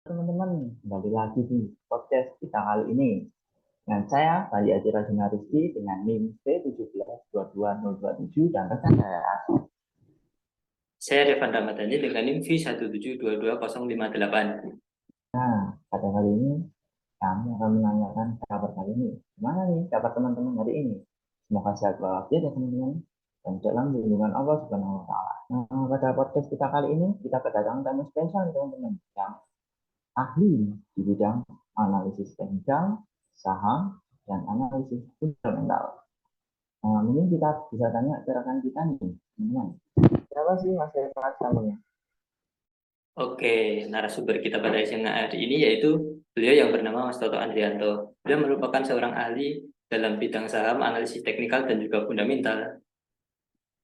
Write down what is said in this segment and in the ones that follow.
Teman-teman, kembali lagi di podcast kita kali ini. Dengan saya, Bali Adira Rizky dengan NIM C17220227 dan rekan saya. Saya Revan Ramadhani dengan NIM V1722058. Nah, pada kali ini kami akan menanyakan kabar kali ini. Gimana nih kabar teman-teman hari ini? Semoga sehat walafiat ya teman-teman. Dan dalam lindungan Allah Subhanahu wa Ta'ala. Nah, pada podcast kita kali ini, kita kedatangan tamu spesial nih teman-teman. Yang ahli di bidang analisis teknikal, saham, dan analisis fundamental. Mungkin kita bisa tanya ke rekan kita nih, teman-teman. Siapa sih Mas Revan namanya? Oke, narasumber kita pada siang hari ini yaitu beliau yang bernama Mas Toto Andrianto. Beliau merupakan seorang ahli dalam bidang saham, analisis teknikal, dan juga fundamental.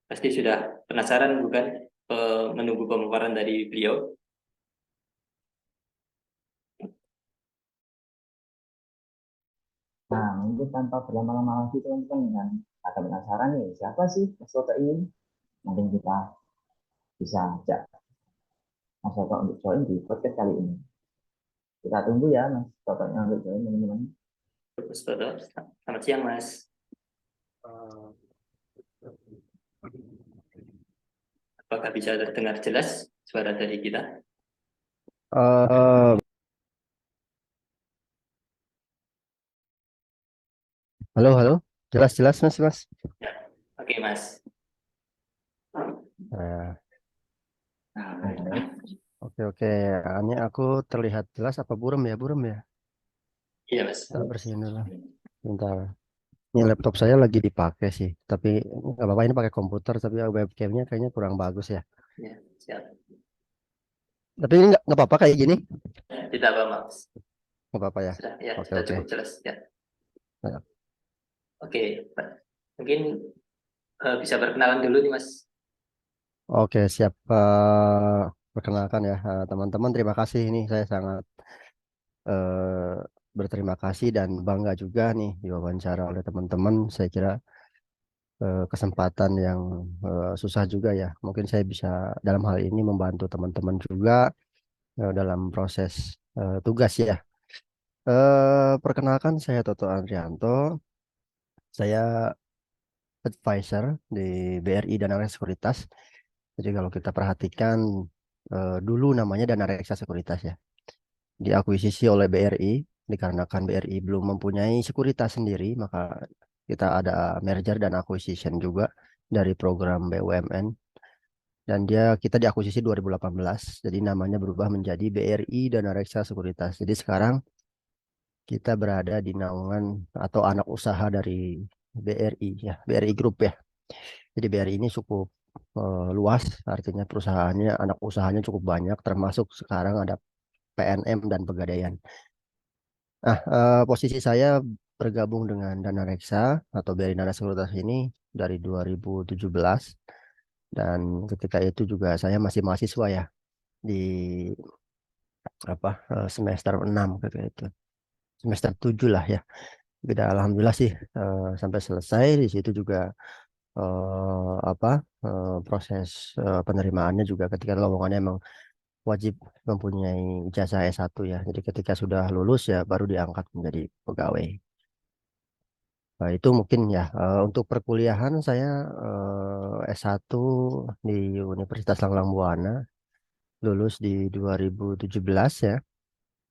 Pasti sudah penasaran bukan menunggu pemaparan dari beliau? Nah, mungkin tanpa berlama-lama lagi teman-teman yang akan penasaran nih, siapa sih Mas Toto ini? Mungkin kita bisa ajak Mas Toto untuk join di podcast kali ini. Kita tunggu ya Mas Toto untuk join teman-teman. Mas Toto, selamat siang Mas. Apakah bisa terdengar jelas suara dari kita? Halo, halo. Jelas-jelas, Mas. Ya. Oke Mas. Nah, Nah, oke. Ini aku terlihat jelas apa buram ya? Buram ya? Iya Mas. Kita bersihin dulu. Bentar. Ini laptop saya lagi dipakai sih. Tapi nggak apa-apa, ini pakai komputer. Tapi webcamnya kayaknya kurang bagus ya. Ya, siap. Tapi ini nggak apa-apa kayak gini. Tidak apa Mas. Nggak apa-apa ya? Sudah, ya, Oke. cukup jelas ya. Nah, Oke, Pak. Mungkin bisa berkenalan dulu nih Mas. Oke, siap. Perkenalkan ya, teman-teman. Terima kasih. Ini saya sangat eh, berterima kasih dan bangga juga nih diwawancara oleh teman-teman. Saya kira kesempatan yang susah juga ya. Mungkin saya bisa dalam hal ini membantu teman-teman juga dalam proses tugas ya. Perkenalkan saya Toto Andrianto. Saya advisor di BRI Dana Reksa Sekuritas. Jadi kalau kita perhatikan dulu namanya Dana Reksa Sekuritas ya. Diakuisisi oleh BRI dikarenakan BRI belum mempunyai sekuritas sendiri, maka kita ada merger dan acquisition juga dari program BUMN. Dan kita diakuisisi 2018, jadi namanya berubah menjadi BRI Dana Reksa Sekuritas. Jadi sekarang kita berada di naungan atau anak usaha dari BRI ya, BRI Group ya. Jadi BRI ini cukup luas, artinya perusahaannya, anak usahanya cukup banyak, termasuk sekarang ada PNM dan Pegadaian. Nah, posisi saya bergabung dengan Dana Reksa atau BRI Dana Sekuritas ini dari 2017. Dan ketika itu juga saya masih mahasiswa ya di semester 6 ketika itu. Semester 7 lah ya. Beda alhamdulillah sih sampai selesai di situ juga proses penerimaannya juga ketika lowongannya emang wajib mempunyai ijazah S1 ya. Jadi ketika sudah lulus ya baru diangkat menjadi pegawai. Nah, itu mungkin ya untuk perkuliahan saya S1 di Universitas Langlang Buana lulus di 2017 ya.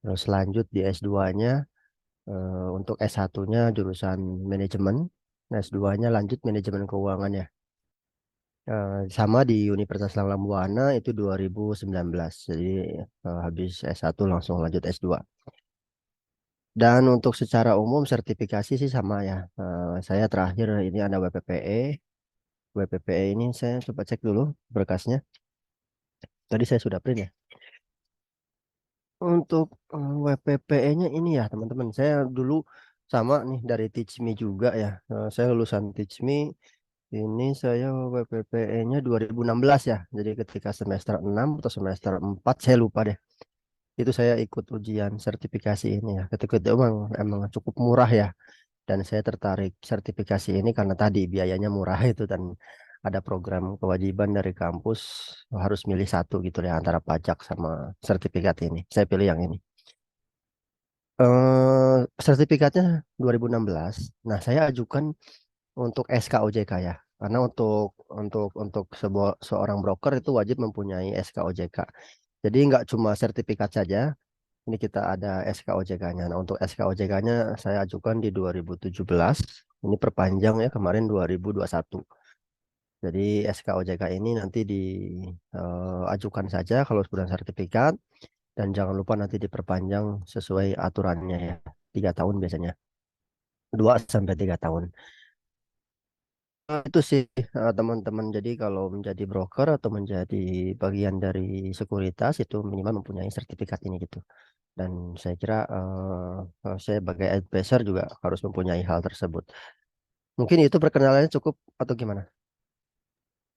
Terus lanjut di S2-nya untuk S1-nya jurusan manajemen, S2-nya lanjut manajemen keuangan ya. Sama di Universitas Langlang Buana itu 2019. Jadi habis S1 langsung lanjut S2. Dan untuk secara umum sertifikasi sih sama ya. Saya terakhir ini ada WPPE. WPPE ini saya coba cek dulu berkasnya. Tadi saya sudah print ya. Untuk WPPE-nya ini ya teman-teman. Saya dulu sama nih dari Teach Me juga ya. Saya lulusan Teach Me. Ini saya WPPE-nya 2016 ya. Jadi ketika semester 6 atau semester 4 saya lupa deh. Itu saya ikut ujian sertifikasi ini ya. Ketika itu emang cukup murah ya. Dan saya tertarik sertifikasi ini karena tadi biayanya murah itu dan ada program kewajiban dari kampus harus milih satu gitu ya antara pajak sama sertifikat ini. Saya pilih yang ini. Sertifikatnya 2016. Nah, saya ajukan untuk SKOJK ya. Karena untuk seorang broker itu wajib mempunyai SKOJK. Jadi nggak cuma sertifikat saja, ini kita ada SKOJK-nya. Nah, untuk SKOJK-nya saya ajukan di 2017. Ini perpanjang ya kemarin 2021. Jadi SKOJK ini nanti diajukan saja kalau sudah sertifikat dan jangan lupa nanti diperpanjang sesuai aturannya ya. 3 tahun biasanya. 2 sampai 3 tahun. Itu sih teman-teman. Jadi kalau menjadi broker atau menjadi bagian dari sekuritas itu minimal mempunyai sertifikat ini gitu. Dan saya kira saya sebagai advisor juga harus mempunyai hal tersebut. Mungkin itu perkenalannya cukup atau gimana?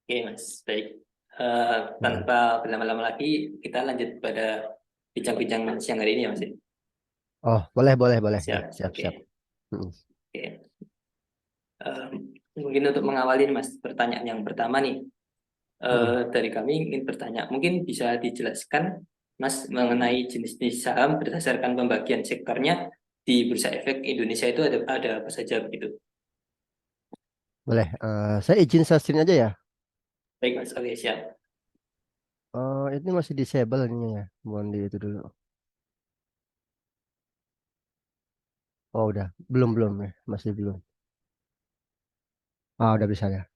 Oke, Mas. Baik. Hmm. Tanpa berlama-lama lagi, kita lanjut pada bincang-bincang siang hari ini ya, Mas. Oh, boleh, boleh, boleh. Ya, Siap. siap, Oke. siap. Hmm. Oke. Mungkin untuk mengawali nih, Mas, pertanyaan yang pertama nih. Hmm. Dari kami ingin bertanya, mungkin bisa dijelaskan, Mas, mengenai jenis-jenis saham berdasarkan pembagian sektornya di Bursa Efek Indonesia itu ada apa saja begitu? Boleh. Saya izin share aja ya. Baik, Mas. Oke, siap. Ini masih disable ini ya. Mohon di itu dulu. Oh, udah. Belum, belum ya. Masih belum. Ah, udah bisa ya.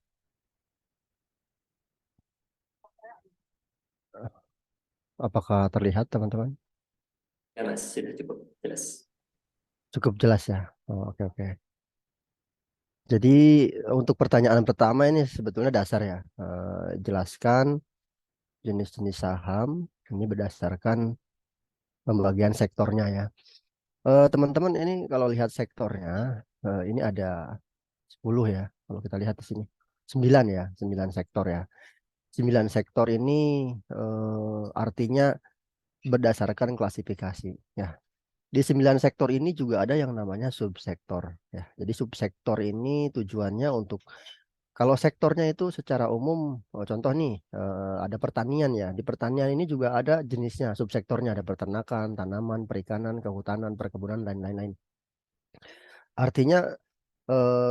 Apakah terlihat, teman-teman? Ya, Mas, sudah cukup jelas. Cukup jelas ya. Oh, oke, oke. Jadi untuk pertanyaan pertama ini sebetulnya dasar ya. Jelaskan jenis-jenis saham ini berdasarkan pembagian sektornya ya. Teman-teman ini kalau lihat sektornya, ini ada 10 ya. Kalau kita lihat di sini. 9 ya, 9 sektor ya. 9 sektor ini artinya berdasarkan klasifikasi ya. Di 9 sektor ini juga ada yang namanya subsektor ya. Jadi subsektor ini tujuannya untuk kalau sektornya itu secara umum, contoh nih, ada pertanian ya. Di pertanian ini juga ada jenisnya, subsektornya ada peternakan, tanaman, perikanan, kehutanan, perkebunan, dan lain-lain. Artinya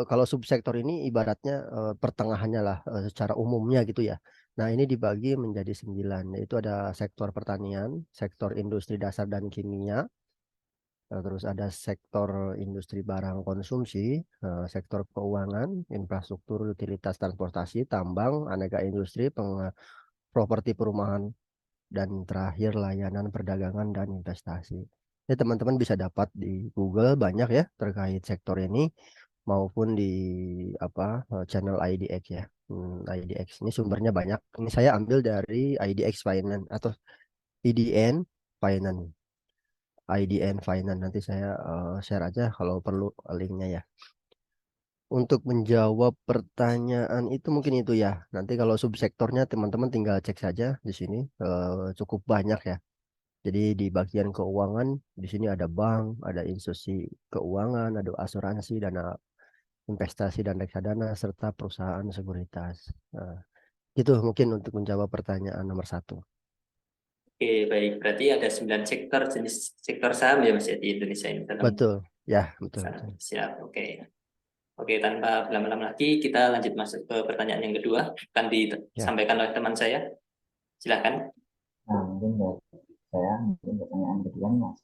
kalau subsektor ini ibaratnya pertengahannya lah secara umumnya gitu ya. Nah ini dibagi menjadi 9, yaitu ada sektor pertanian, sektor industri dasar dan kimia, terus ada sektor industri barang konsumsi, sektor keuangan, infrastruktur, utilitas transportasi, tambang, aneka industri, properti perumahan, dan terakhir layanan perdagangan dan investasi. Ini teman-teman bisa dapat di Google banyak ya terkait sektor ini maupun di apa channel IDX ya. IDX ini sumbernya banyak. Ini saya ambil dari IDX Finance atau IDN Finance. IDN Finance nanti saya share aja kalau perlu linknya ya. Untuk menjawab pertanyaan itu mungkin itu ya. Nanti kalau subsektornya teman-teman tinggal cek saja di sini cukup banyak ya. Jadi di bagian keuangan di sini ada bank, ada institusi keuangan, ada asuransi, dana investasi dan reksadana serta perusahaan sekuritas. Nah, itu mungkin untuk menjawab pertanyaan nomor satu. Oke, baik. Berarti ada 9 sektor jenis sektor saham ya, Mas, ya, di Indonesia ini dalam Betul, ya betul sana. betul. Siap. Oke. Oke, tanpa berlama-lama lagi, kita lanjut masuk ke pertanyaan yang kedua. Akan Ya. disampaikan oleh teman saya. Silakan. Nah, mungkin dari saya, mungkin pertanyaan kedua nih, Mas.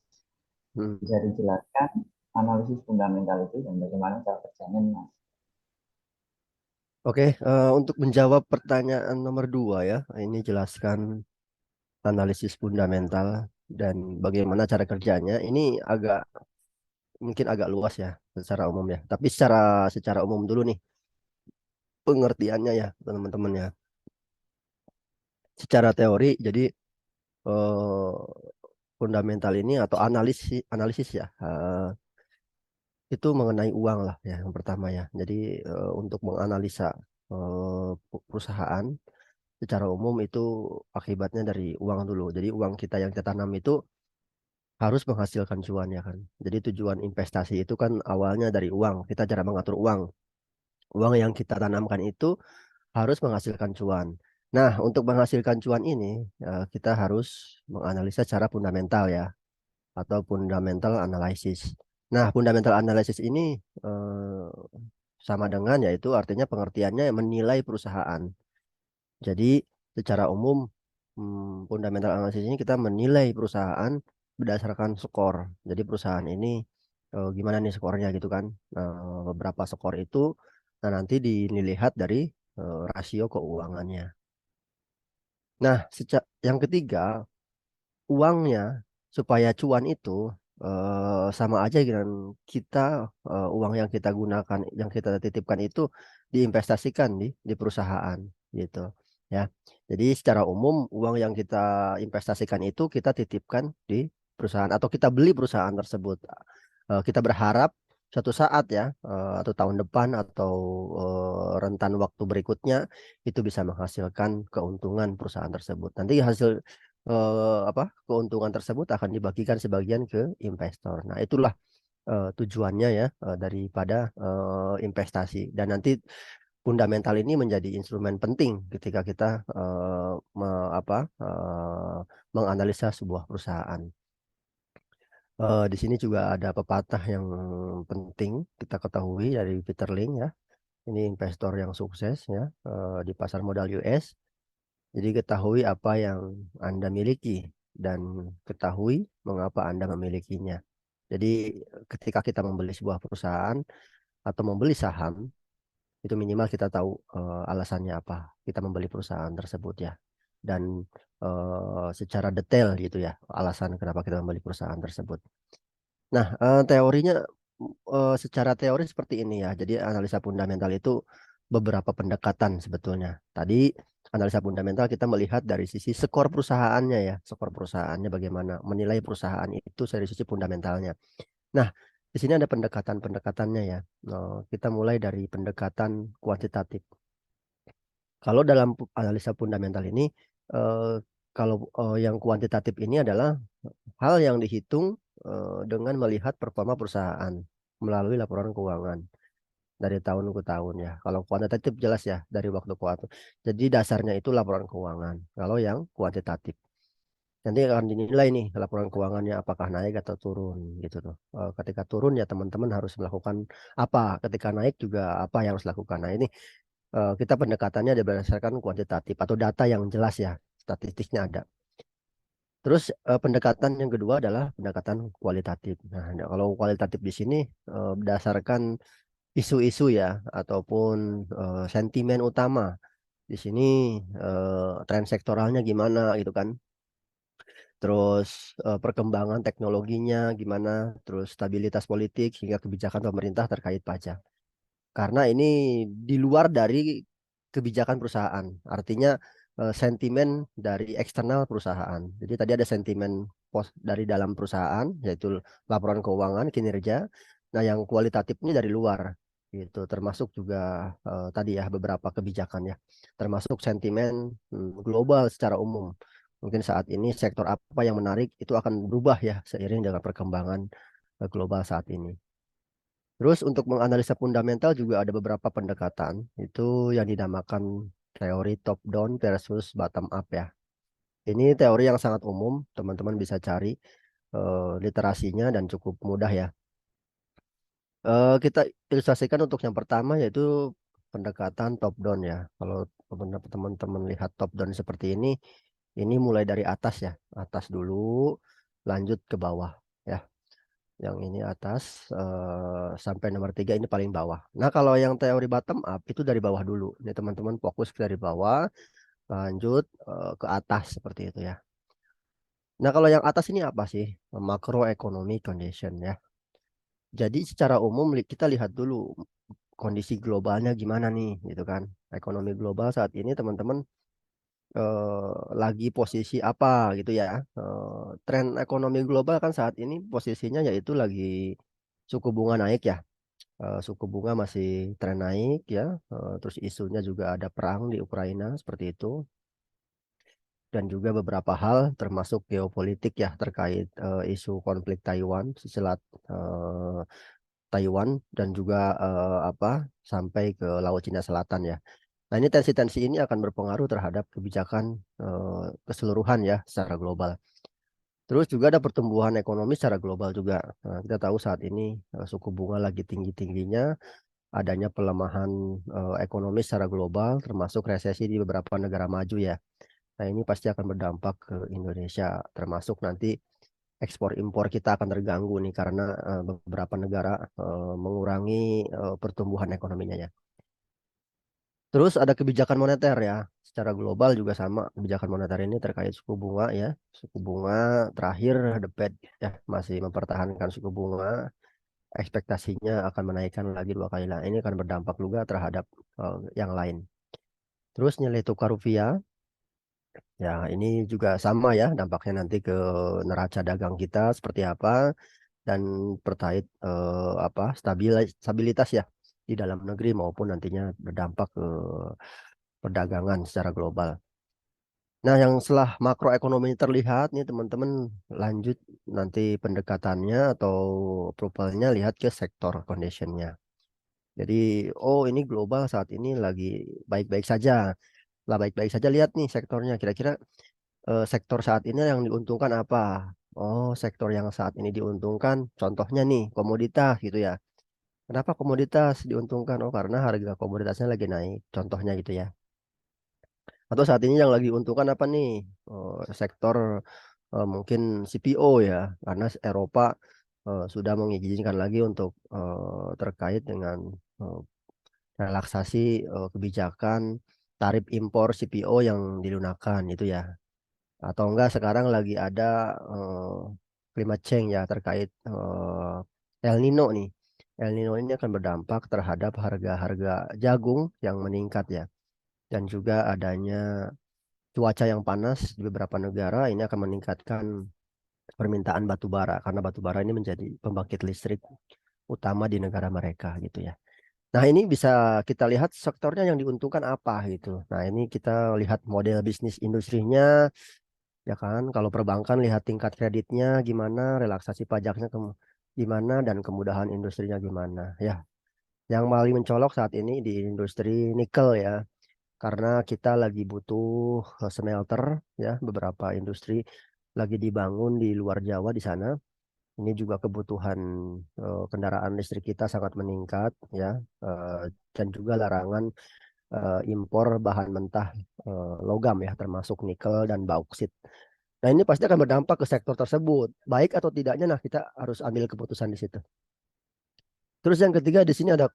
Hmm. Bisa dijelaskan analisis fundamental itu dan bagaimana cara kerjanya, Mas? Oke, untuk menjawab pertanyaan nomor 2 ya, ini jelaskan analisis fundamental dan bagaimana cara kerjanya. Ini mungkin agak luas ya secara umum ya. Tapi secara umum dulu nih pengertiannya ya teman-teman ya. Secara teori, jadi eh, fundamental ini atau analisis analisis ya itu mengenai uang lah ya yang pertama ya. Jadi untuk menganalisa perusahaan secara umum itu akibatnya dari uang dulu. Jadi uang kita yang kita tanam itu harus menghasilkan cuan ya kan. Jadi tujuan investasi itu kan awalnya dari uang. Kita cara mengatur uang. Uang yang kita tanamkan itu harus menghasilkan cuan. Nah, untuk menghasilkan cuan ini kita harus menganalisa secara fundamental ya, atau fundamental analysis. Nah, fundamental analysis ini sama dengan, yaitu artinya pengertiannya menilai perusahaan. Jadi secara umum fundamental analysis ini kita menilai perusahaan berdasarkan skor. Jadi perusahaan ini gimana nih skornya gitu kan. Beberapa skor itu nanti dilihat dari rasio keuangannya. Nah, yang ketiga, uangnya supaya cuan itu sama aja dengan kita, uang yang kita gunakan, yang kita titipkan itu diinvestasikan di perusahaan gitu ya. Jadi secara umum uang yang kita investasikan itu kita titipkan di perusahaan atau kita beli perusahaan tersebut. Kita berharap suatu saat ya, atau tahun depan atau rentan waktu berikutnya itu bisa menghasilkan keuntungan perusahaan tersebut. Nanti hasil keuntungan tersebut akan dibagikan sebagian ke investor. Nah, itulah tujuannya ya, daripada investasi. Dan nanti fundamental ini menjadi instrumen penting ketika kita menganalisa sebuah perusahaan. Di sini juga ada pepatah yang penting kita ketahui dari Peter Lynch ya. Ini investor yang sukses ya, di pasar modal US. Jadi ketahui apa yang Anda miliki dan ketahui mengapa Anda memilikinya. Jadi ketika kita membeli sebuah perusahaan atau membeli saham, itu minimal kita tahu alasannya apa kita membeli perusahaan tersebut ya. Dan secara detail gitu ya, alasan kenapa kita membeli perusahaan tersebut. Nah, teorinya secara teori seperti ini ya. Jadi analisa fundamental itu beberapa pendekatan sebetulnya. Tadi analisa fundamental kita melihat dari sisi skor perusahaannya ya, skor perusahaannya bagaimana, menilai perusahaan itu dari sisi fundamentalnya. Nah, di sini ada pendekatan-pendekatannya ya. Kita mulai dari pendekatan kuantitatif. Kalau dalam analisa fundamental ini, eh, kalau yang kuantitatif ini adalah hal yang dihitung dengan melihat performa perusahaan melalui laporan keuangan dari tahun ke tahun ya. Kalau kuantitatif jelas ya dari waktu ke waktu. Jadi dasarnya itu laporan keuangan. Kalau yang kuantitatif nanti akan dinilai nih laporan keuangannya apakah naik atau turun gitu tuh. Ketika turun ya teman-teman harus melakukan apa. Ketika naik juga apa yang harus dilakukan. Nah ini kita pendekatannya ada berdasarkan kuantitatif atau data yang jelas ya. Statistiknya ada. Terus pendekatan yang kedua adalah pendekatan kualitatif. Nah, kalau kualitatif di sini berdasarkan isu-isu ya ataupun sentimen utama. Di sini tren sektoralnya gimana gitu kan. Terus perkembangan teknologinya gimana, terus stabilitas politik hingga kebijakan pemerintah terkait pajak. Karena ini di luar dari kebijakan perusahaan. Artinya sentimen dari eksternal perusahaan. Jadi tadi ada sentimen pos dari dalam perusahaan, yaitu laporan keuangan, kinerja. Nah, yang kualitatif ini dari luar, gitu. Termasuk juga tadi ya beberapa kebijakan ya, termasuk sentimen global secara umum. Mungkin saat ini sektor apa yang menarik itu akan berubah ya seiring dengan perkembangan global saat ini. Terus untuk menganalisa fundamental juga ada beberapa pendekatan. Itu yang dinamakan teori top down versus bottom up ya. Ini teori yang sangat umum, teman-teman bisa cari literasinya dan cukup mudah ya. Kita ilustrasikan untuk yang pertama yaitu pendekatan top down ya. Kalau teman-teman lihat top down seperti ini mulai dari atas ya, atas dulu, lanjut ke bawah ya. Yang ini atas sampai nomor 3 ini paling bawah. Nah, kalau yang teori bottom up itu dari bawah dulu. Ini teman-teman fokus dari bawah, lanjut ke atas seperti itu ya. Nah, kalau yang atas ini apa sih? Macroeconomic condition ya. Jadi secara umum kita lihat dulu kondisi globalnya gimana nih, gitu kan. Ekonomi global saat ini teman-teman lagi posisi apa gitu ya. Tren ekonomi global kan saat ini posisinya yaitu lagi suku bunga naik ya. Suku bunga masih tren naik ya. Terus isunya juga ada perang di Ukraina seperti itu. Dan juga beberapa hal termasuk geopolitik ya terkait isu konflik Taiwan, Selat Taiwan dan juga sampai ke Laut Cina Selatan ya. Nah, ini tensi-tensi ini akan berpengaruh terhadap kebijakan keseluruhan ya secara global. Terus juga ada pertumbuhan ekonomi secara global juga. Nah, kita tahu saat ini suku bunga lagi tinggi-tingginya, adanya pelemahan ekonomi secara global, termasuk resesi di beberapa negara maju ya. Nah, ini pasti akan berdampak ke Indonesia, termasuk nanti ekspor impor kita akan terganggu nih karena beberapa negara mengurangi pertumbuhan ekonominya ya. Terus ada kebijakan moneter ya. Secara global juga sama. Kebijakan moneter ini terkait suku bunga ya. Suku bunga terakhir The Fed ya masih mempertahankan suku bunga. Ekspektasinya akan menaikkan lagi 2 kali. Nah, ini akan berdampak juga terhadap yang lain. Terus nilai tukar rupiah ya ini juga sama ya dampaknya nanti ke neraca dagang kita seperti apa dan terkait stabilitas ya di dalam negeri maupun nantinya berdampak ke perdagangan secara global. Nah, yang setelah makroekonomi terlihat nih teman-teman lanjut nanti pendekatannya atau approvalnya lihat ke sektor conditionnya. Jadi, oh ini global saat ini lagi baik-baik saja. Lah baik-baik saja lihat nih sektornya. Kira-kira sektor saat ini yang diuntungkan apa? Oh, sektor yang saat ini diuntungkan, contohnya nih komoditas gitu ya. Kenapa komoditas diuntungkan? Oh, karena harga komoditasnya lagi naik. Contohnya gitu ya. Atau saat ini yang lagi untungkan apa nih? Sektor mungkin CPO ya, karena Eropa sudah mengizinkan lagi untuk terkait dengan eh, relaksasi kebijakan tarif impor CPO yang dilunakan itu ya. Atau enggak sekarang lagi ada eh, climate change ya terkait El Nino nih. El Nino ini akan berdampak terhadap harga-harga jagung yang meningkat ya. Dan juga adanya cuaca yang panas di beberapa negara ini akan meningkatkan permintaan batu bara karena batu bara ini menjadi pembangkit listrik utama di negara mereka gitu ya. Nah, ini bisa kita lihat sektornya yang diuntungkan apa gitu. Nah, ini kita lihat model bisnis industrinya ya kan. Kalau perbankan lihat tingkat kreditnya gimana, relaksasi pajaknya gimana dan kemudahan industrinya gimana ya. Yang paling mencolok saat ini di industri nikel ya karena kita lagi butuh smelter ya beberapa industri lagi dibangun di luar Jawa di sana. Ini juga kebutuhan kendaraan listrik kita sangat meningkat ya eh, dan juga larangan impor bahan mentah logam ya termasuk nikel dan bauksit. Nah, ini pasti akan berdampak ke sektor tersebut. Baik atau tidaknya nah kita harus ambil keputusan di situ. Terus yang ketiga di sini ada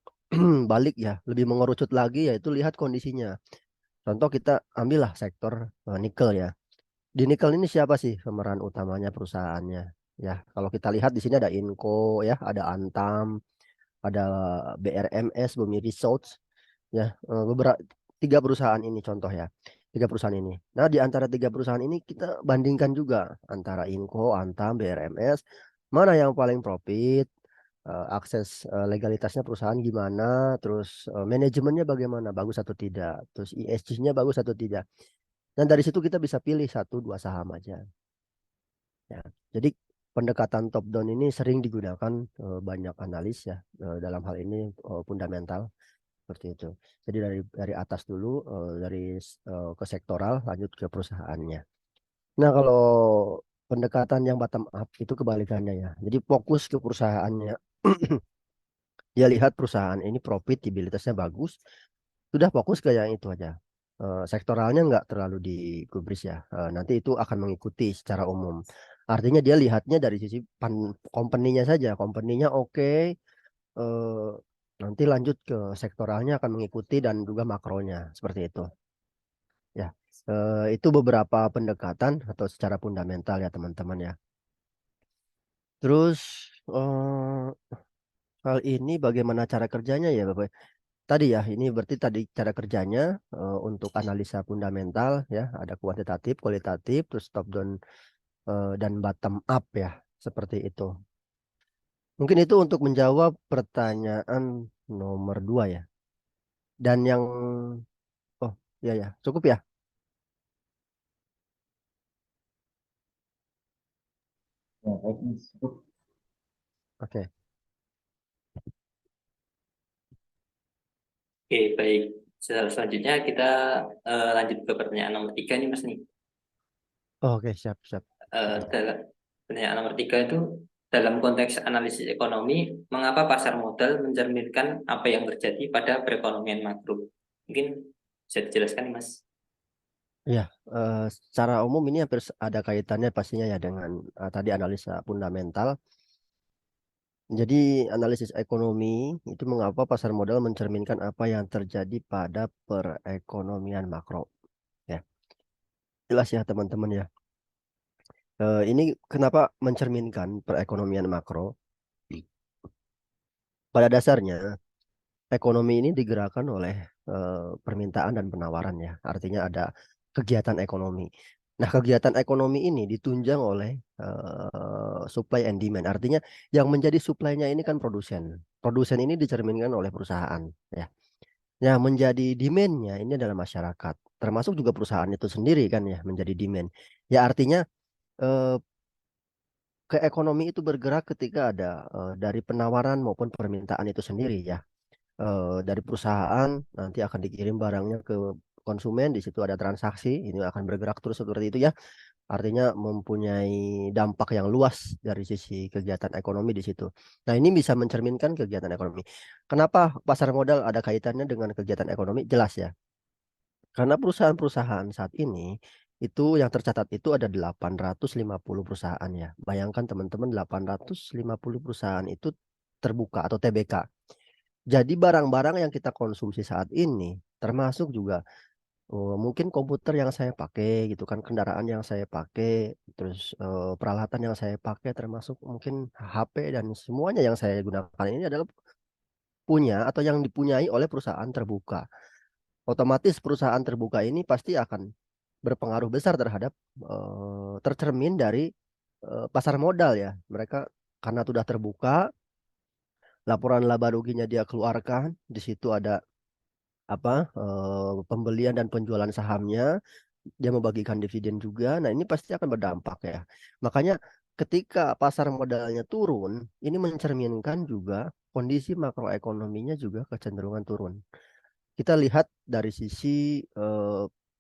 balik ya, lebih mengerucut lagi yaitu lihat kondisinya. Contoh kita ambillah sektor nikel ya. Di nikel ini siapa sih pemeran utamanya perusahaannya? Ya, kalau kita lihat di sini ada Inco ya, ada Antam, ada BRMS, Bumi Resource ya, beberapa 3 perusahaan ini contoh ya. 3 perusahaan ini. Nah, di antara 3 perusahaan ini kita bandingkan juga antara Inco, Antam, BRMS, mana yang paling profit, akses legalitasnya perusahaan gimana, terus manajemennya bagaimana, bagus atau tidak, terus ESG-nya bagus atau tidak. Dan dari situ kita bisa pilih 1 2 saham aja. Ya. Jadi pendekatan top down ini sering digunakan banyak analis ya dalam hal ini fundamental seperti itu. Jadi dari atas dulu dari ke sektoral lanjut ke perusahaannya. Nah, kalau pendekatan yang bottom up itu kebalikannya ya. Jadi fokus ke perusahaannya. Dia lihat perusahaan ini profitabilitasnya bagus, sudah fokus ke yang itu aja. Sektoralnya nggak terlalu digubris ya. Nanti itu akan mengikuti secara umum. Artinya dia lihatnya dari sisi company-nya saja. Company-nya oke, eh, nanti lanjut ke sektoralnya akan mengikuti dan juga makronya seperti itu. Ya, itu beberapa pendekatan atau secara fundamental ya teman-teman ya. Terus hal ini bagaimana cara kerjanya ya Bapak? Tadi ya, ini berarti tadi cara kerjanya untuk analisa fundamental ya, ada kuantitatif, kualitatif, terus top down dan bottom up ya, seperti itu. Mungkin itu untuk menjawab pertanyaan nomor 2 ya. Dan yang oh ya ya cukup ya. Ya, baik Mas. Cukup. Oke. Oke, baik. Selanjutnya kita lanjut ke pertanyaan nomor 3 nih Mas nih. Oke, siap, siap. Pertanyaan nomor 3 itu, dalam konteks analisis ekonomi, mengapa pasar modal mencerminkan apa yang terjadi pada perekonomian makro? Mungkin bisa dijelaskan nih Mas. Ya, secara umum ini hampir ada kaitannya pastinya ya dengan tadi analisa fundamental. Jadi analisis ekonomi itu mengapa pasar modal mencerminkan apa yang terjadi pada perekonomian makro. Ya, jelas ya teman-teman ya. Ini kenapa mencerminkan perekonomian makro? Pada dasarnya ekonomi ini digerakkan oleh permintaan dan penawaran ya. Artinya ada kegiatan ekonomi. Nah, kegiatan ekonomi ini ditunjang oleh supply and demand. Artinya yang menjadi supply-nya ini kan produsen. Produsen ini dicerminkan oleh perusahaan ya. Yang menjadi demand-nya ini adalah masyarakat. Termasuk juga perusahaan itu sendiri kan ya menjadi demand. Ya artinya eh, ke ekonomi itu bergerak ketika ada dari penawaran maupun permintaan itu sendiri ya. Dari perusahaan nanti akan dikirim barangnya ke konsumen, di situ ada transaksi, ini akan bergerak terus seperti itu ya. Artinya mempunyai dampak yang luas dari sisi kegiatan ekonomi di situ. Nah, ini bisa mencerminkan kegiatan ekonomi. Kenapa pasar modal ada kaitannya dengan kegiatan ekonomi? Jelas ya. Karena perusahaan-perusahaan saat ini itu yang tercatat itu ada 850 perusahaan ya. Bayangkan teman-teman 850 perusahaan itu terbuka atau TBK. Jadi barang-barang yang kita konsumsi saat ini termasuk juga mungkin komputer yang saya pakai gitu kan, kendaraan yang saya pakai, terus peralatan yang saya pakai termasuk mungkin HP dan semuanya yang saya gunakan ini adalah punya atau yang dipunyai oleh perusahaan terbuka. Otomatis perusahaan terbuka ini pasti akan berpengaruh besar terhadap tercermin dari pasar modal ya. Mereka karena sudah terbuka, laporan laba ruginya dia keluarkan, di situ ada apa pembelian dan penjualan sahamnya, dia membagikan dividen juga. Nah, ini pasti akan berdampak ya. Makanya ketika pasar modalnya turun, ini mencerminkan juga kondisi makroekonominya juga kecenderungan turun. Kita lihat dari sisi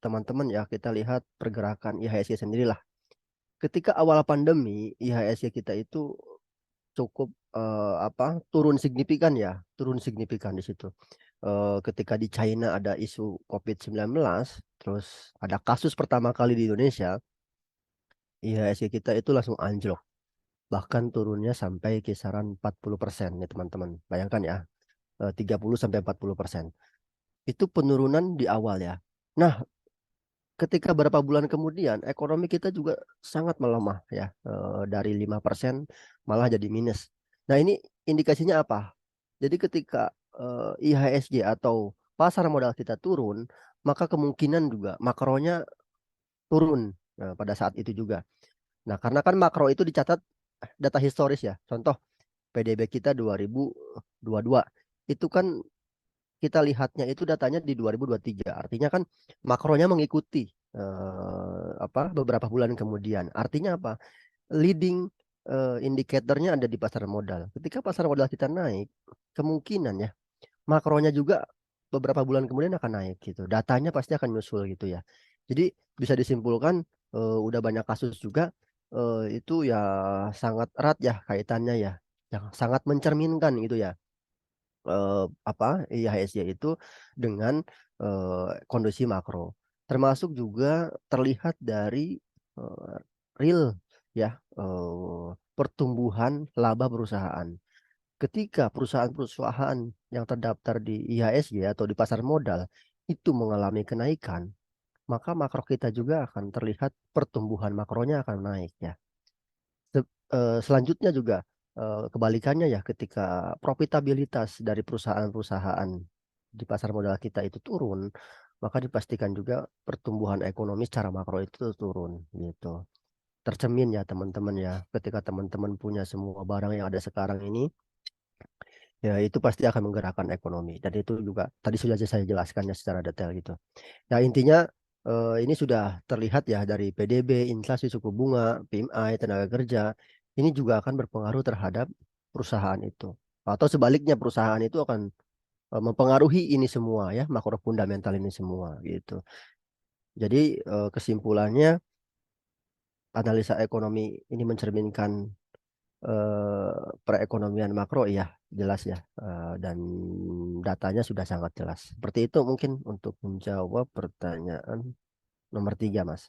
teman-teman ya, kita lihat pergerakan IHSG sendirilah. Ketika awal pandemi, IHSG kita itu cukup turun signifikan ya, turun signifikan di situ. Ketika di China ada isu COVID-19, terus ada kasus pertama kali di Indonesia, IHSG kita itu langsung anjlok. Bahkan turunnya sampai kisaran 40% nih teman-teman. Bayangkan ya, 30 sampai 40%. Itu penurunan di awal ya. Nah, ketika beberapa bulan kemudian ekonomi kita juga sangat melemah ya, dari 5% malah jadi minus. Nah, ini indikasinya apa? Jadi ketika IHSG atau pasar modal kita turun, maka kemungkinan juga makronya turun pada saat itu juga. Nah, karena kan makro itu dicatat data historis ya. Contoh PDB kita 2022 itu kan kita lihatnya itu datanya di 2023. Artinya kan makronya mengikuti beberapa bulan kemudian. Artinya apa? Leading indikatornya ada di pasar modal. Ketika pasar modal kita naik, kemungkinan ya makronya juga beberapa bulan kemudian akan naik gitu. Datanya pasti akan nyusul gitu ya. Jadi bisa disimpulkan udah banyak kasus juga itu ya sangat erat ya kaitannya ya. Yang sangat mencerminkan gitu ya IHSG itu dengan kondisi makro. Termasuk juga terlihat dari eh, real ya pertumbuhan laba perusahaan. Ketika perusahaan-perusahaan yang terdaftar di IHSG atau di pasar modal itu mengalami kenaikan, maka makro kita juga akan terlihat pertumbuhan makronya akan naik ya. Selanjutnya juga kebalikannya ya, ketika profitabilitas dari perusahaan-perusahaan di pasar modal kita itu turun, maka dipastikan juga pertumbuhan ekonomi secara makro itu turun gitu. Tercermin ya teman-teman ya, ketika teman-teman punya semua barang yang ada sekarang ini, ya itu pasti akan menggerakkan ekonomi. Dan itu juga tadi sudah saya jelaskannya secara detail gitu. Ya intinya ini sudah terlihat ya dari PDB, inflasi suku bunga, PMI, tenaga kerja, ini juga akan berpengaruh terhadap perusahaan itu. Atau sebaliknya perusahaan itu akan mempengaruhi ini semua ya, makro fundamental ini semua gitu. Jadi kesimpulannya analisa ekonomi ini mencerminkan perekonomian makro ya jelas ya. Dan datanya sudah sangat jelas. Seperti itu mungkin untuk menjawab pertanyaan nomor 3 Mas.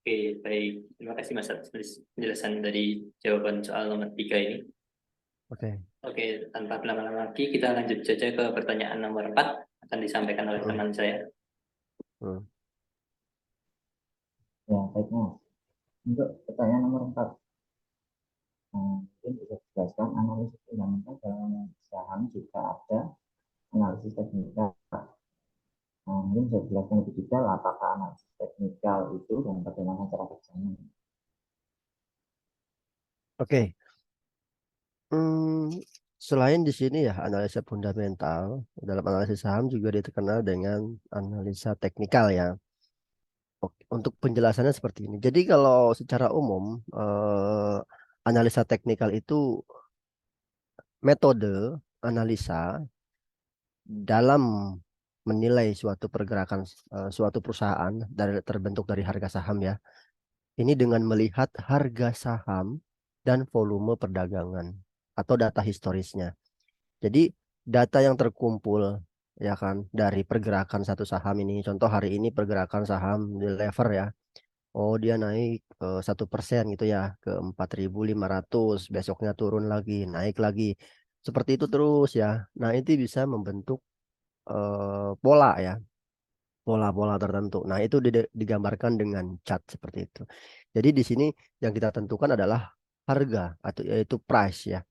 Oke, baik. Terima kasih Mas atas penjelasan dari jawaban soal nomor 3 ini. Oke. Oke, tanpa berlama-lama lagi, kita lanjut saja ke pertanyaan nomor 4, akan disampaikan oleh teman saya. Hmm. Ya, baik Mas. Untuk pertanyaan nomor 4, mungkin bisa dijelaskan analisis fundamental dalam saham jika ada analisis teknikal. Mungkin bisa dijelaskan lebih detail apakah analisis teknikal itu dan bagaimana cara kerjanya. Oke. Selain di sini ya analisa fundamental, dalam analisis saham juga dikenal dengan analisa teknikal ya. Oke, untuk penjelasannya seperti ini. Jadi kalau secara umum analisa teknikal itu metode analisa dalam menilai suatu pergerakan suatu perusahaan dari terbentuk dari harga saham ya. Ini dengan melihat harga saham dan volume perdagangan atau data historisnya. Jadi data yang terkumpul ya kan dari pergerakan satu saham ini. Contoh hari ini pergerakan saham di lever ya. Oh dia naik 1% gitu ya ke 4.500. Besoknya turun lagi, naik lagi. Seperti itu terus ya. Nah itu bisa membentuk pola ya. Pola-pola tertentu. Nah itu digambarkan dengan chart seperti itu. Jadi di sini yang kita tentukan adalah harga atau yaitu price ya.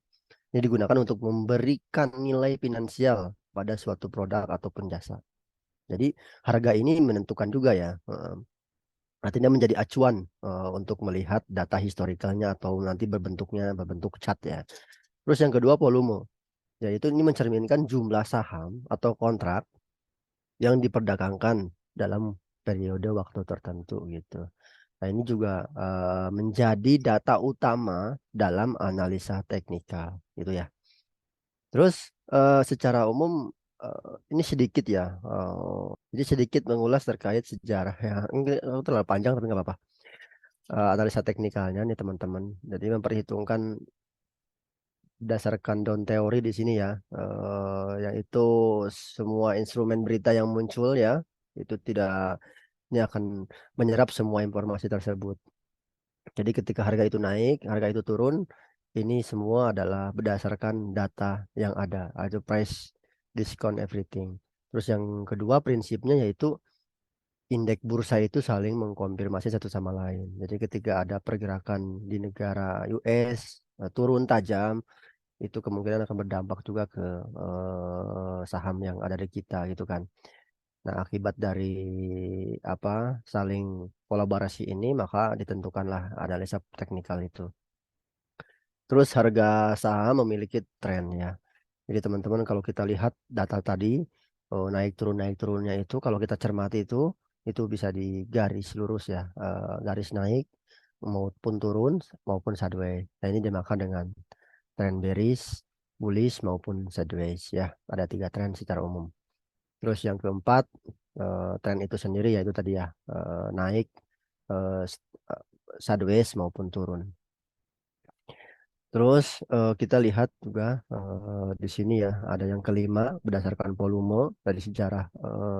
Ini digunakan untuk memberikan nilai finansial pada suatu produk ataupun jasa. Jadi harga ini menentukan juga ya. Artinya menjadi acuan untuk melihat data historikalnya atau nanti berbentuk chart ya. Terus yang kedua volume, yaitu ini mencerminkan jumlah saham atau kontrak yang diperdagangkan dalam periode waktu tertentu gitu. Nah, ini juga menjadi data utama dalam analisa teknikal gitu ya. Terus secara umum ini sedikit ya. Jadi sedikit mengulas terkait sejarah ya. Enggak terlalu panjang tapi nggak apa-apa. Analisa teknikalnya nih teman-teman. Jadi memperhitungkan berdasarkan Down teori di sini ya, yaitu semua instrumen berita yang muncul ya, itu tidak ini akan menyerap semua informasi tersebut. Jadi ketika harga itu naik, harga itu turun, ini semua adalah berdasarkan data yang ada, ada price, discount, everything. Terus yang kedua prinsipnya yaitu indeks bursa itu saling mengkonfirmasi satu sama lain. Jadi ketika ada pergerakan di negara US turun tajam, itu kemungkinan akan berdampak juga ke saham yang ada di kita gitu kan. Nah, akibat dari apa saling kolaborasi ini maka ditentukanlah analisa teknikal itu. Terus harga saham memiliki tren ya. Jadi teman-teman kalau kita lihat data tadi naik turunnya itu kalau kita cermati itu bisa di garis lurus ya, garis naik maupun turun maupun sideways. Nah, ini dimakan dengan tren bearish, bullish maupun sideways ya. Ada 3 tren secara umum. Terus yang keempat, tren itu sendiri yaitu tadi ya, naik, sideways maupun turun. Terus kita lihat juga di sini ya ada yang kelima berdasarkan volume dari sejarah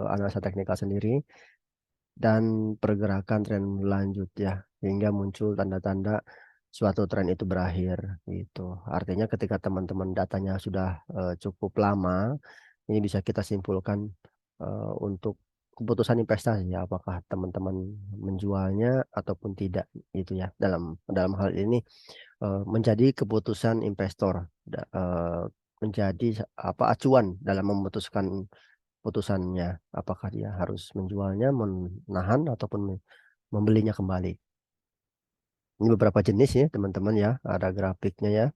analisa teknikal sendiri dan pergerakan tren berlanjut ya hingga muncul tanda-tanda suatu tren itu berakhir gitu. Artinya ketika teman-teman datanya sudah cukup lama, ini bisa kita simpulkan untuk keputusan investasi ya apakah teman-teman menjualnya ataupun tidak gitu ya. Dalam hal ini menjadi keputusan investor, menjadi apa acuan dalam memutuskan putusannya apakah dia harus menjualnya, menahan ataupun membelinya kembali. Ini beberapa jenis ya teman-teman ya, ada grafiknya ya.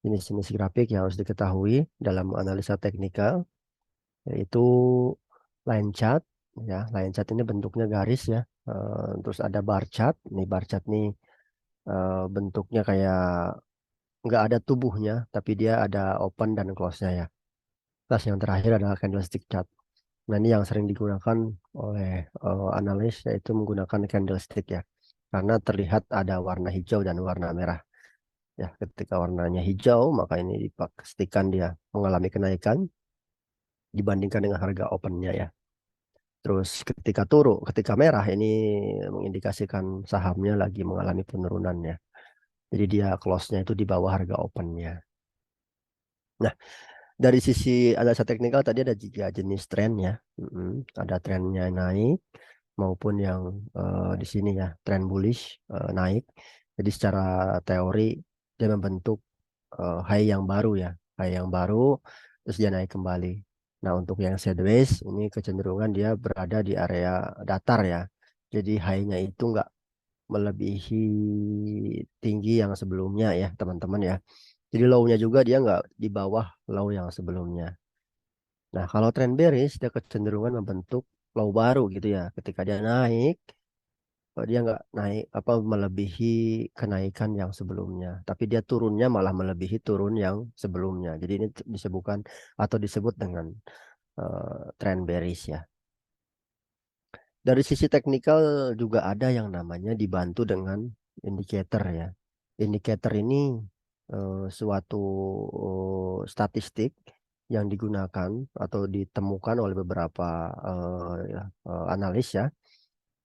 Jenis-jenis grafik yang harus diketahui dalam analisa teknikal yaitu line chart ya. Line chart ini bentuknya garis ya. Terus ada bar chart. Ini bar chart nih bentuknya kayak nggak ada tubuhnya, tapi dia ada open dan close-nya ya. Plus yang terakhir adalah candlestick chart. Nah, ini yang sering digunakan oleh analis, yaitu menggunakan candlestick ya. Karena terlihat ada warna hijau dan warna merah. Ya, ketika warnanya hijau, maka ini dipastikan dia mengalami kenaikan dibandingkan dengan harga opennya ya. Terus ketika merah ini mengindikasikan sahamnya lagi mengalami penurunan ya. Jadi dia close-nya itu di bawah harga opennya. Nah, dari sisi analisa teknikal tadi ada 3 jenis tren ya. Ada trennya naik maupun yang di sini ya tren bullish naik. Jadi secara teori dia membentuk high yang baru ya, high yang baru terus dia naik kembali. Nah untuk yang sideways ini kecenderungan dia berada di area datar ya. Jadi high-nya itu nggak melebihi tinggi yang sebelumnya ya teman-teman ya. Jadi low-nya juga dia nggak di bawah low yang sebelumnya. Nah, kalau tren bearish dia kecenderungan membentuk low baru gitu ya. Ketika dia naik, dia nggak naik apa melebihi kenaikan yang sebelumnya, tapi dia turunnya malah melebihi turun yang sebelumnya. Jadi ini disebutkan atau disebut dengan tren bearish ya. Dari sisi teknikal juga ada yang namanya dibantu dengan indikator ya. Indikator ini suatu statistik yang digunakan atau ditemukan oleh beberapa analis ya.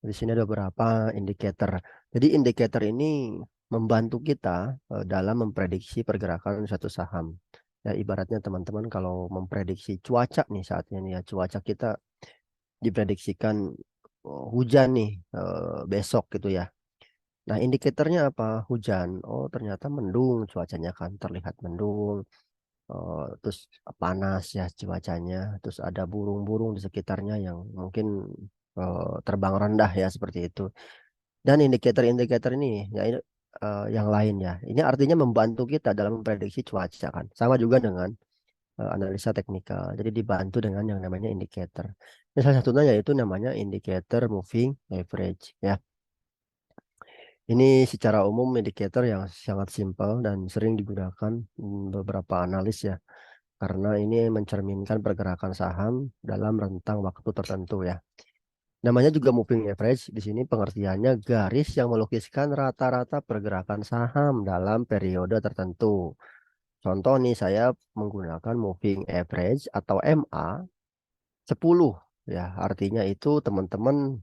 Di sini ada beberapa indikator. Jadi indikator ini membantu kita dalam memprediksi pergerakan satu saham. Ya, ibaratnya teman-teman kalau memprediksi cuaca nih saatnya nih ya, cuaca kita diprediksikan hujan nih besok gitu ya. Nah, indikatornya apa? Hujan. Oh, ternyata mendung cuacanya kan terlihat mendung. Terus panas ya cuacanya. Terus ada burung-burung di sekitarnya yang mungkin terbang rendah ya seperti itu. Dan indikator-indikator ini ya ini, yang lain ya. Ini artinya membantu kita dalam memprediksi cuaca kan. Sama juga dengan analisa teknikal. Jadi dibantu dengan yang namanya indikator. Ini salah satunya yaitu namanya indikator moving average ya. Ini secara umum indikator yang sangat simpel dan sering digunakan beberapa analis ya. Karena ini mencerminkan pergerakan saham dalam rentang waktu tertentu ya. Namanya juga moving average. Di sini pengertiannya garis yang melukiskan rata-rata pergerakan saham dalam periode tertentu. Contoh nih saya menggunakan moving average atau MA 10 ya. Artinya itu teman-teman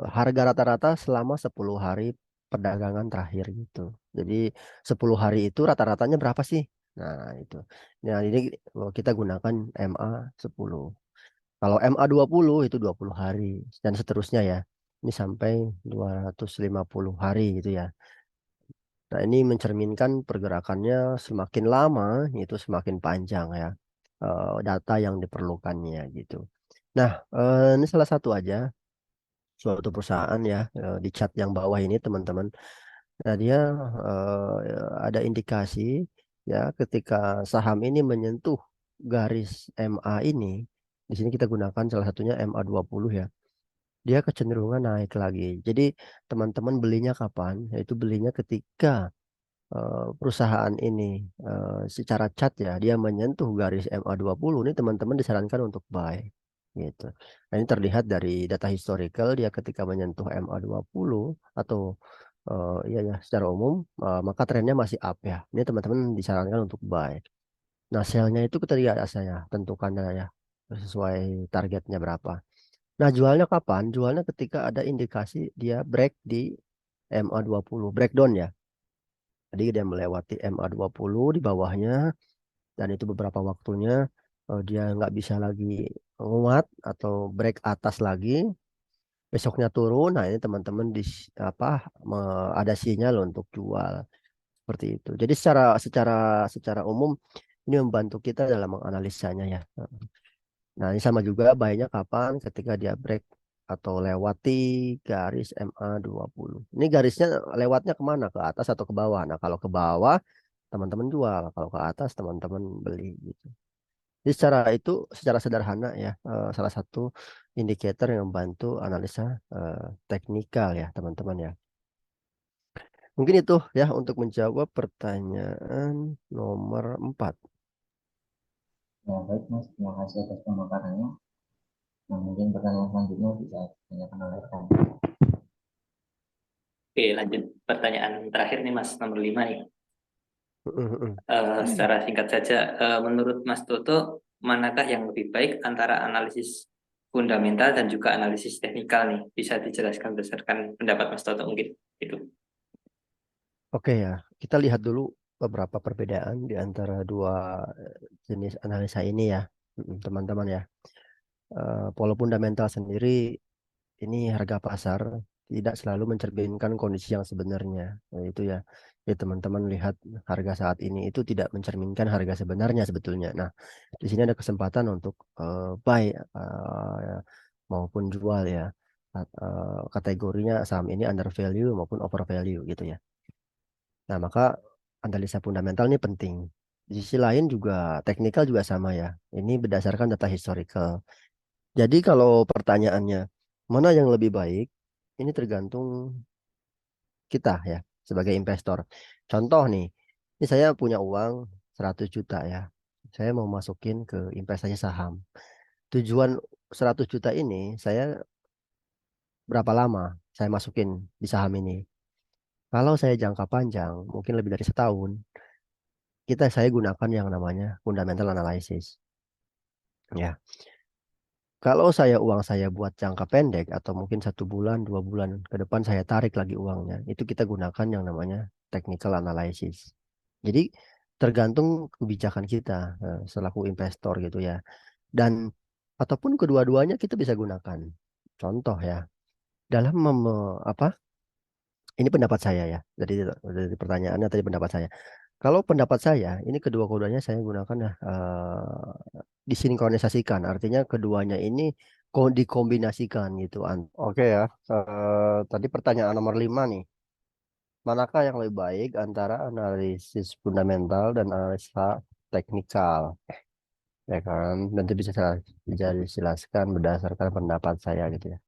harga rata-rata selama 10 hari perdagangan terakhir gitu. Jadi 10 hari itu rata-ratanya berapa sih? Nah, itu. Nah, ini kita gunakan MA 10. Kalau MA 20 itu 20 hari dan seterusnya ya. Ini sampai 250 hari gitu ya. Nah, ini mencerminkan pergerakannya semakin lama itu semakin panjang ya. Data yang diperlukannya gitu. Nah, ini salah satu aja suatu perusahaan ya di chat yang bawah ini teman-teman. Nah, dia ada indikasi ya ketika saham ini menyentuh garis MA ini. Di sini kita gunakan salah satunya MA 20 ya. Dia kecenderungan naik lagi. Jadi teman-teman belinya kapan? Yaitu belinya ketika perusahaan ini secara cat ya dia menyentuh garis MA 20 ini teman-teman disarankan untuk buy gitu. Nah, ini terlihat dari data historical dia ketika menyentuh MA 20 atau iya ya secara umum maka trennya masih up ya. Ini teman-teman disarankan untuk buy. Nah, sell-nya itu kita lihat saya tentukan ya sesuai targetnya berapa. Nah, jualnya kapan? Jualnya ketika ada indikasi dia break di MA 20 breakdown ya. Jadi dia melewati MA 20 di bawahnya dan itu beberapa waktunya dia nggak bisa lagi nguat atau break atas lagi. Besoknya turun. Nah, ini teman-teman di apa ada sinyal untuk jual seperti itu. Jadi secara secara secara umum ini membantu kita dalam menganalisanya ya. Nah, ini sama juga baiknya kapan ketika dia break atau lewati garis MA 20. Ini garisnya lewatnya kemana? Ke atas atau ke bawah? Nah, kalau ke bawah teman-teman jual, kalau ke atas teman-teman beli gitu. Jadi secara sederhana ya, salah satu indikator yang membantu analisa teknikal ya teman-teman ya. Mungkin itu ya untuk menjawab pertanyaan nomor 4. Ya, baik Mas, terima kasih atas pemaparannya. Nah, mungkin pertanyaan selanjutnya bisa ditanyakan oleh rekan. Oke, lanjut pertanyaan terakhir nih Mas, nomor 5 nih. Mm-mm. Secara singkat saja, menurut Mas Toto, manakah yang lebih baik antara analisis fundamental dan juga analisis teknikal nih? Bisa dijelaskan berdasarkan pendapat Mas Toto mungkin itu. Oke ya, kita lihat dulu beberapa perbedaan di antara dua jenis analisa ini ya, teman-teman ya. Pola fundamental sendiri ini harga pasar tidak selalu mencerminkan kondisi yang sebenarnya. Nah, itu ya. Jadi teman-teman lihat harga saat ini itu tidak mencerminkan harga sebenarnya sebetulnya. Nah, di sini ada kesempatan untuk buy maupun jual ya. Kategorinya saham ini under value maupun over value gitu ya. Nah, maka analisa fundamental ini penting. Di sisi lain juga teknikal juga sama ya. Ini berdasarkan data historical. Jadi kalau pertanyaannya mana yang lebih baik, ini tergantung kita ya sebagai investor. Contoh nih, ini saya punya uang 100 juta ya. Saya mau masukin ke investasi saham. Tujuan 100 juta ini saya berapa lama saya masukin di saham ini. Kalau saya jangka panjang, mungkin lebih dari setahun, saya gunakan yang namanya fundamental analysis. Ya, kalau uang saya buat jangka pendek atau mungkin 1 bulan, 2 bulan ke depan saya tarik lagi uangnya, itu kita gunakan yang namanya technical analysis. Jadi tergantung kebijakan kita selaku investor gitu ya. Dan ataupun kedua-duanya kita bisa gunakan. Contoh ya, dalam apa? Ini pendapat saya ya. Dari pertanyaannya tadi pendapat saya. Kalau pendapat saya, ini kedua-keduanya saya gunakan disinkronisasikan. Artinya keduanya ini dikombinasikan gitu. Oke ya. Tadi pertanyaan nomor 5 nih. Manakah yang lebih baik antara analisis fundamental dan analisa teknikal? Ya kan? Nanti bisa dijelaskan berdasarkan pendapat saya gitu ya.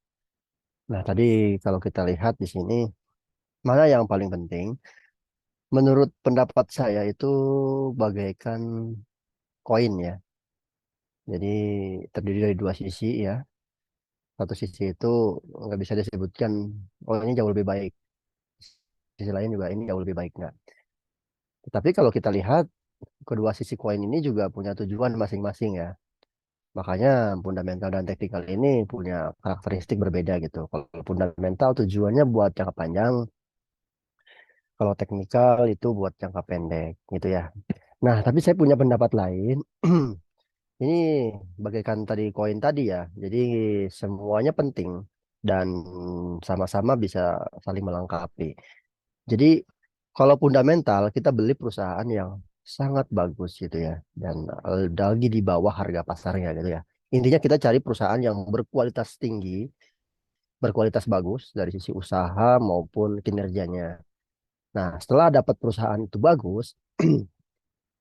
Nah, tadi kalau kita lihat di sini, mana yang paling penting? Menurut pendapat saya itu bagaikan koin ya. Jadi terdiri dari dua sisi ya. Satu sisi itu nggak bisa disebutkan, oh ini jauh lebih baik. Sisi lain juga ini jauh lebih baik nggak. Tetapi kalau kita lihat kedua sisi koin ini juga punya tujuan masing-masing ya. Makanya fundamental dan teknikal ini punya karakteristik berbeda gitu. Kalau fundamental tujuannya buat jangka panjang, kalau teknikal itu buat jangka pendek gitu ya. Nah, tapi saya punya pendapat lain. Ini bagaikan tadi koin tadi ya. Jadi semuanya penting dan sama-sama bisa saling melengkapi. Jadi kalau fundamental kita beli perusahaan yang sangat bagus gitu ya dan lagi di bawah harga pasarnya gitu ya. Intinya kita cari perusahaan yang berkualitas tinggi, berkualitas bagus dari sisi usaha maupun kinerjanya. Nah, setelah dapat perusahaan itu bagus,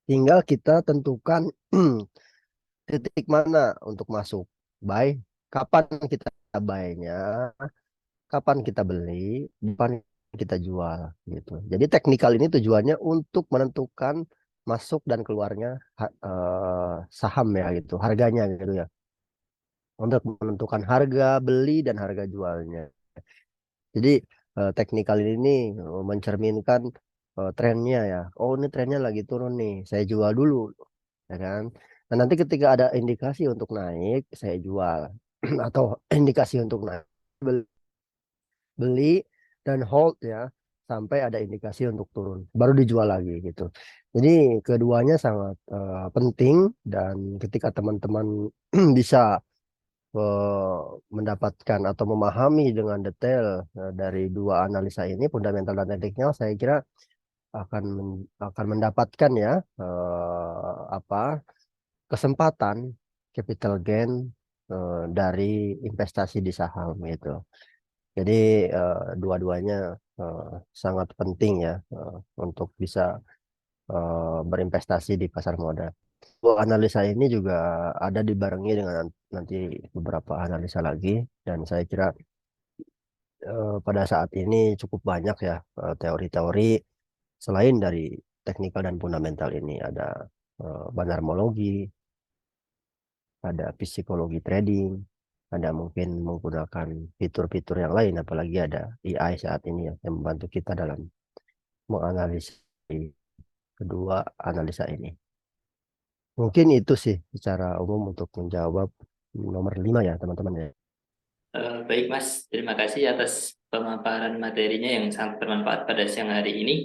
tinggal kita tentukan titik mana untuk masuk buy, kapan kita buy-nya, kapan kita beli, kapan kita jual gitu. Jadi teknikal ini tujuannya untuk menentukan masuk dan keluarnya saham ya gitu, harganya gitu ya. Untuk menentukan harga beli dan harga jualnya. Jadi teknikal ini mencerminkan trennya ya. Oh, ini trennya lagi turun nih, saya jual dulu ya kan. Nah, nanti ketika ada indikasi untuk naik, saya jual atau indikasi untuk naik beli dan hold ya sampai ada indikasi untuk turun, baru dijual lagi gitu. Jadi keduanya sangat penting dan ketika teman-teman bisa eh, mendapatkan atau memahami dengan detail dari dua analisa ini, fundamental dan teknikal, saya kira akan mendapatkan ya apa kesempatan capital gain dari investasi di saham gitu. Jadi dua-duanya eh, sangat penting ya untuk bisa berinvestasi di pasar modal. Analisa ini juga ada dibarengi dengan nanti beberapa analisa lagi dan saya kira pada saat ini cukup banyak ya teori-teori selain dari teknikal dan fundamental ini ada banarmologi, ada psikologi trading, ada mungkin menggunakan fitur-fitur yang lain, apalagi ada AI saat ini ya, yang membantu kita dalam menganalisis kedua analisa ini. Mungkin itu sih secara umum untuk menjawab nomor 5 ya teman-teman ya. Baik Mas, terima kasih atas pemaparan materinya yang sangat bermanfaat pada siang hari ini.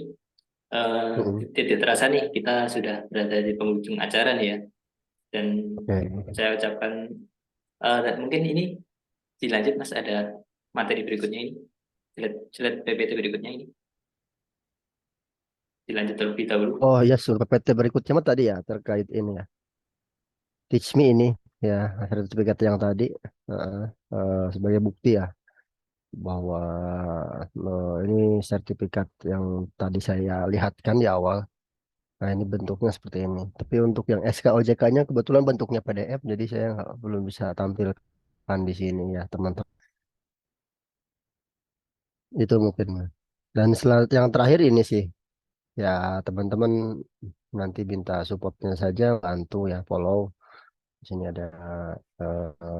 Tidak terasa nih kita sudah berada di penghujung acara nih ya. Dan Oke. saya ucapkan dan mungkin ini dilanjut Mas, ada materi berikutnya ini. Slide PPT berikutnya ini. Dilanjut terlebih dahulu. Oh ya, suruh PPT berikutnya mah tadi ya terkait ini ya. Teach me ini ya sertifikat yang tadi eh, sebagai bukti ya bahwa ini sertifikat yang tadi saya lihatkan di awal. Nah, ini bentuknya seperti ini. Tapi untuk yang SKOJK-nya kebetulan bentuknya PDF, jadi saya belum bisa tampilkan di sini ya, teman-teman. Itu mungkin. Dan yang terakhir ini sih, ya teman-teman nanti minta supportnya saja, bantu ya, follow. Di sini ada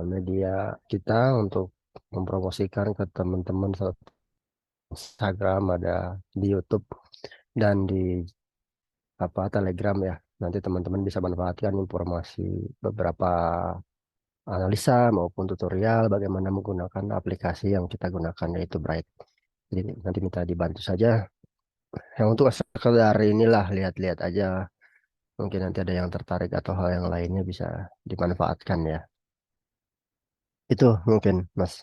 media kita untuk mempromosikan ke teman-teman Instagram, ada di YouTube dan di Telegram ya. Nanti teman-teman bisa manfaatkan informasi beberapa analisa maupun tutorial bagaimana menggunakan aplikasi yang kita gunakan yaitu Bright. Jadi nanti minta dibantu saja. Yang untuk sekedar inilah lihat-lihat aja. Mungkin nanti ada yang tertarik atau hal yang lainnya bisa dimanfaatkan ya. Itu mungkin Mas.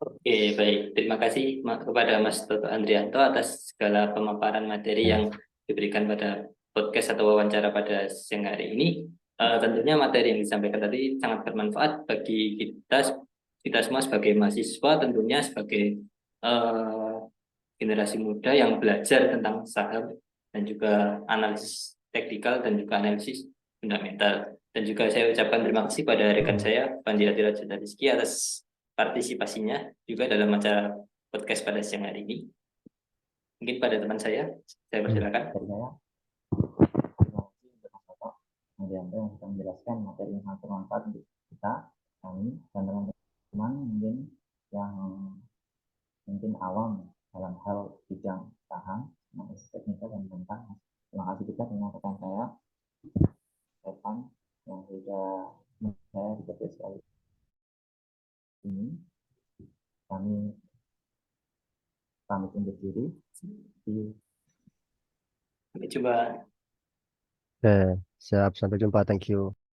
Oke, baik. Terima kasih kepada Mas Toto Andrianto atas segala pemaparan materi Ya. yang diberikan pada podcast atau wawancara pada siang hari ini. Tentunya materi yang disampaikan tadi sangat bermanfaat bagi kita semua sebagai mahasiswa, tentunya sebagai eh, generasi muda yang belajar tentang saham dan juga analisis teknikal dan juga analisis fundamental. Dan juga saya ucapkan terima kasih pada rekan saya, Pandira Tirajasa Rizky, atas partisipasinya juga dalam acara podcast pada siang hari ini. Mungkin pada teman saya persilakan. Dari saya, kemudian yang bisa menjelaskan materi yang sangat bermanfaat untuk kita, kami, dan teman-teman yang mungkin awam dalam hal bidang saham, analisis teknikal dan tentang. Terima kasih juga dengan rekan saya, Evan, yang sudah saya di podcast kali ini. Kami pamit undur diri. Sampai jumpa. Oke, siap. Sampai jumpa. Thank you.